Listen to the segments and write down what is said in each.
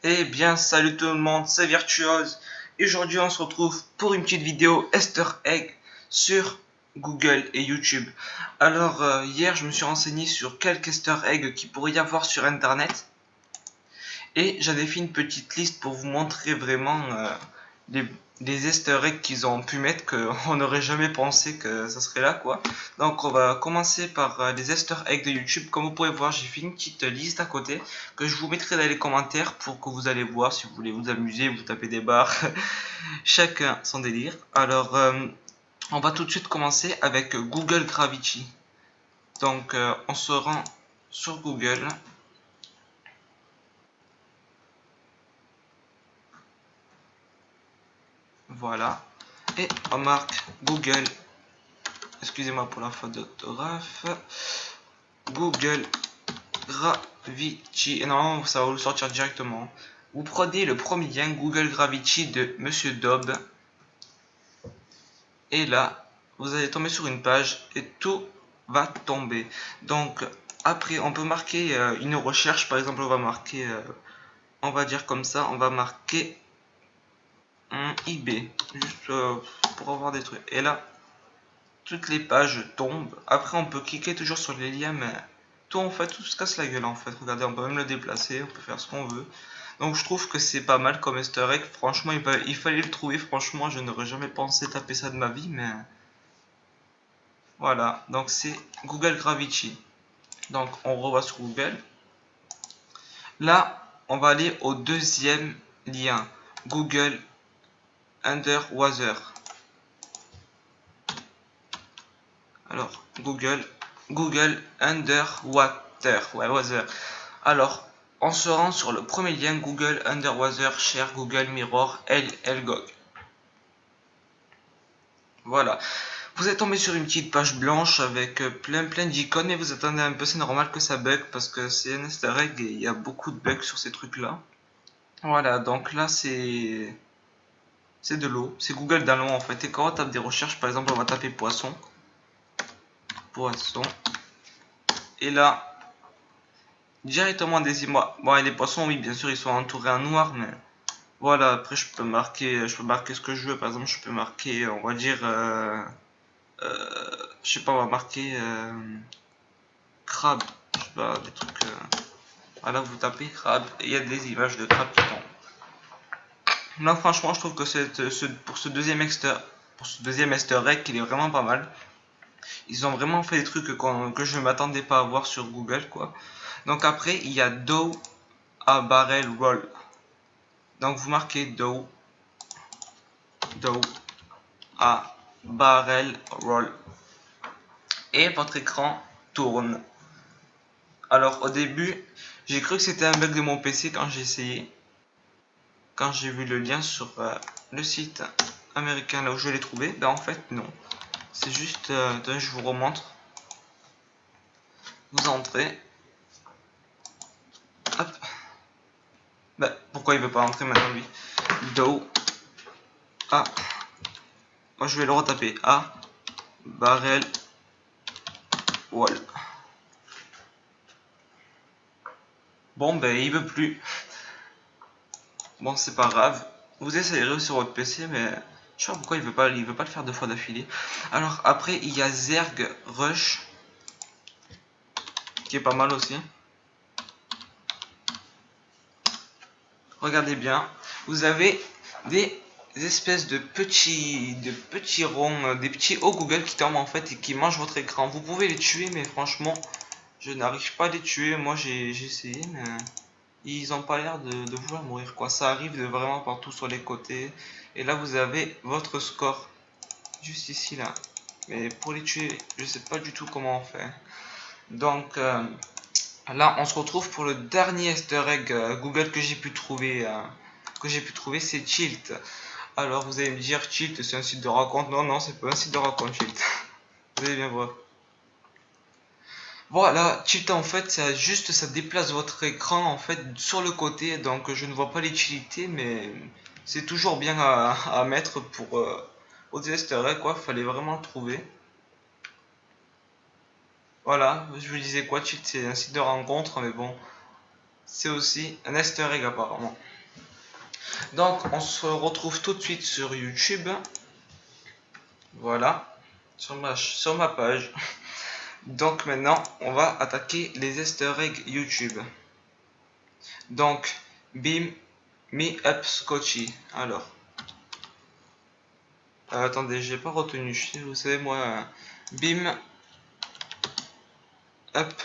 Eh bien, salut tout le monde, c'est Virtuose. Et aujourd'hui, on se retrouve pour une petite vidéo Easter egg sur Google et YouTube. Alors, hier, je me suis renseigné sur quelques Easter eggs qu'il pourrait y avoir sur Internet. Et j'avais fait une petite liste pour vous montrer vraiment les, les Easter eggs qu'ils ont pu mettre qu'on n'aurait jamais pensé que ça serait là, quoi. Donc on va commencer par les Easter eggs de YouTube. Comme vous pouvez voir, j'ai fait une petite liste à côté que je vous mettrai dans les commentaires pour que vous allez voir si vous voulez vous amuser, vous taper des barres. Chacun son délire. Alors on va tout de suite commencer avec Google Gravity. Donc on se rend sur Google. Voilà. Et on marque Google. Excusez-moi pour la faute d'orthographe. Google Gravity. Et non, ça va vous sortir directement. Vous prenez le premier lien Google Gravity de Monsieur Dobb. Et là, vous allez tomber sur une page et tout va tomber. Donc, après, on peut marquer une recherche. Par exemple, on va marquer, on va dire comme ça, on va marquer eBay. Juste pour avoir des trucs. Et là, toutes les pages tombent. Après, on peut cliquer toujours sur les liens, mais tout en fait, tout se casse la gueule en fait. Regardez, on peut même le déplacer, on peut faire ce qu'on veut. Donc, je trouve que c'est pas mal comme Easter egg. Franchement, il fallait le trouver. Franchement, je n'aurais jamais pensé taper ça de ma vie, mais voilà. Donc, c'est Google Gravity. Donc, on revoit sur Google. Là, on va aller au deuxième lien Google Underwater. Alors, Google Underwater. Ouais, Water. Alors, on se rend sur le premier lien Google Underwater Share Google Mirror LLGOG. Voilà. Vous êtes tombé sur une petite page blanche avec plein d'icônes et vous attendez un peu, c'est normal que ça bug parce que c'est un easter egg et il y a beaucoup de bugs sur ces trucs là. Voilà, donc là c'est de l'eau, c'est Google dans l'eau en fait. Et quand on tape des recherches, par exemple, on va taper poisson, et là directement des images. Bon, et les poissons, oui, bien sûr, ils sont entourés en noir, mais voilà. Après, je peux marquer ce que je veux. Par exemple, je peux marquer, on va dire, je sais pas, on va marquer crabe. Je sais pas, des trucs. Voilà, vous tapez crabe et il y a des images de crabe qui tombent. Là, franchement, je trouve que pour ce deuxième Easter egg, il est vraiment pas mal. Ils ont vraiment fait des trucs que je ne m'attendais pas à voir sur Google, quoi. Donc après, il y a Dough à Barrel Roll. Donc vous marquez Dough à Barrel Roll. Et votre écran tourne. Alors au début, j'ai cru que c'était un bug de mon PC quand j'ai essayé. Quand j'ai vu le lien sur le site américain là où je l'ai trouvé, ben en fait non. C'est juste, je vous remontre. Vous entrez. Hop. Ben, pourquoi il veut pas entrer maintenant lui? Dough à... Moi je vais le retaper. À Barrel Wall. Bon ben il veut plus. Bon c'est pas grave. Vous essayerez sur votre PC mais je sais pas pourquoi il veut pas le faire deux fois d'affilée. Alors après il y a Zerg Rush qui est pas mal aussi. Regardez bien. Vous avez des espèces de petits ronds, des petits hauts Google qui tombent en fait et qui mangent votre écran. Vous pouvez les tuer mais franchement je n'arrive pas à les tuer. Moi j'ai essayé mais ils ont pas l'air de vouloir mourir quoi. Ça arrive de vraiment partout sur les côtés. Et là vous avez votre score. Juste ici là. Mais pour les tuer, je sais pas du tout comment on fait. Donc là on se retrouve pour le dernier easter egg Google que j'ai pu trouver. C'est Tilt. Alors vous allez me dire Tilt c'est un site de raconte. Non non c'est pas un site de raconte Tilt. Vous allez bien voir. Voilà, Tilt en fait, ça déplace votre écran en fait sur le côté, donc je ne vois pas l'utilité, mais c'est toujours bien à mettre pour aux easter eggs quoi, fallait vraiment le trouver. Voilà, je vous disais quoi, Tilt c'est un site de rencontre, mais bon, c'est aussi un easter egg apparemment. Donc on se retrouve tout de suite sur YouTube. Voilà, sur ma page. Donc maintenant on va attaquer les easter eggs YouTube. Donc Beam Me Up Scotchy. Alors attendez, j'ai pas retenu, vous savez moi, Beam Up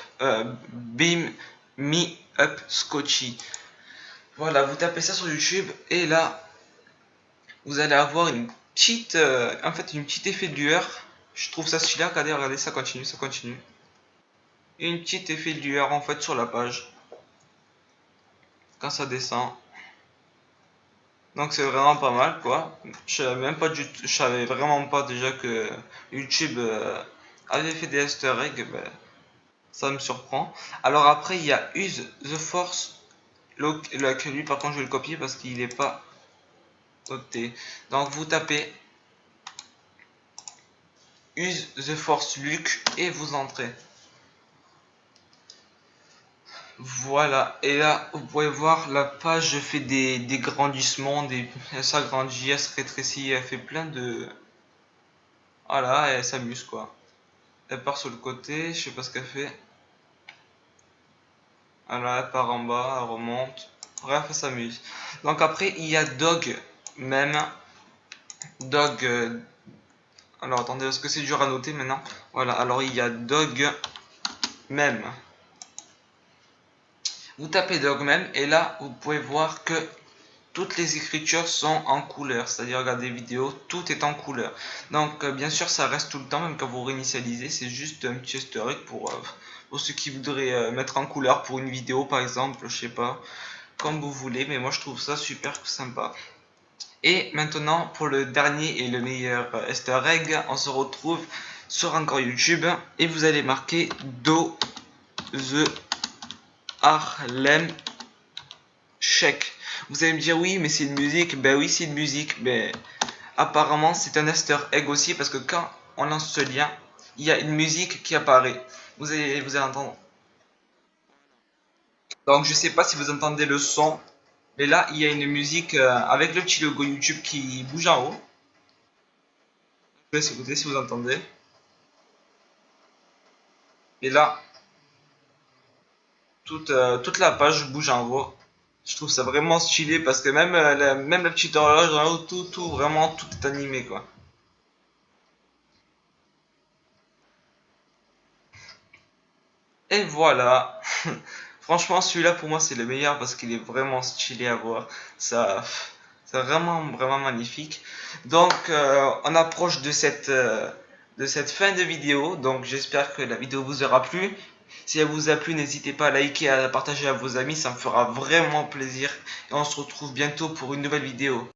Beam Me Up Scotchy. Voilà, vous tapez ça sur YouTube et là vous allez avoir une petite en fait une petite effet de lueur. Je trouve ça stylé. Regardez, ça continue, ça continue. Et une petite effet de lueur en fait sur la page quand ça descend. Donc c'est vraiment pas mal quoi. Je savais vraiment pas déjà que YouTube avait fait des easter eggs. Ben, ça me surprend. Alors après il y a Use the Force Look. Lui par contre je vais le copier parce qu'il est pas noté. Donc vous tapez Use the Force Luke et vous entrez. Voilà, et là vous pouvez voir la page fait des grandissements, elle s'agrandit, elle se rétrécit, elle fait plein de... Voilà, elle s'amuse quoi. Elle part sur le côté, je sais pas ce qu'elle fait. Voilà, elle part en bas, elle remonte. Bref, elle s'amuse. Donc après, il y a Dog même. Dog... alors attendez, est-ce que c'est dur à noter maintenant? Voilà, alors il y a Dog même. Vous tapez Dog même et là, vous pouvez voir que toutes les écritures sont en couleur, c'est-à-dire regardez des vidéos, tout est en couleur. Donc bien sûr ça reste tout le temps, même quand vous réinitialisez, c'est juste un petit easter egg pour ceux qui voudraient mettre en couleur pour une vidéo par exemple, je sais pas, comme vous voulez, mais moi je trouve ça super sympa. Et maintenant pour le dernier et le meilleur easter egg, on se retrouve sur encore YouTube et vous allez marquer Do The Harlem Shake. Vous allez me dire oui mais c'est une musique, ben oui c'est une musique, mais apparemment c'est un easter egg aussi parce que quand on lance ce lien, il y a une musique qui apparaît. Vous allez entendre. Donc je sais pas si vous entendez le son, mais là il y a une musique avec le petit logo YouTube qui bouge en haut. Je vous laisse écouter si vous entendez. Et là, toute la page bouge en haut. Je trouve ça vraiment stylé parce que même la petite horloge en haut, vraiment tout est animé quoi. Et voilà. Franchement, celui-là pour moi c'est le meilleur parce qu'il est vraiment stylé à voir. Ça, c'est vraiment magnifique. Donc, on approche de cette fin de vidéo. Donc, j'espère que la vidéo vous aura plu. Si elle vous a plu, n'hésitez pas à liker, à la partager à vos amis. Ça me fera vraiment plaisir. Et on se retrouve bientôt pour une nouvelle vidéo.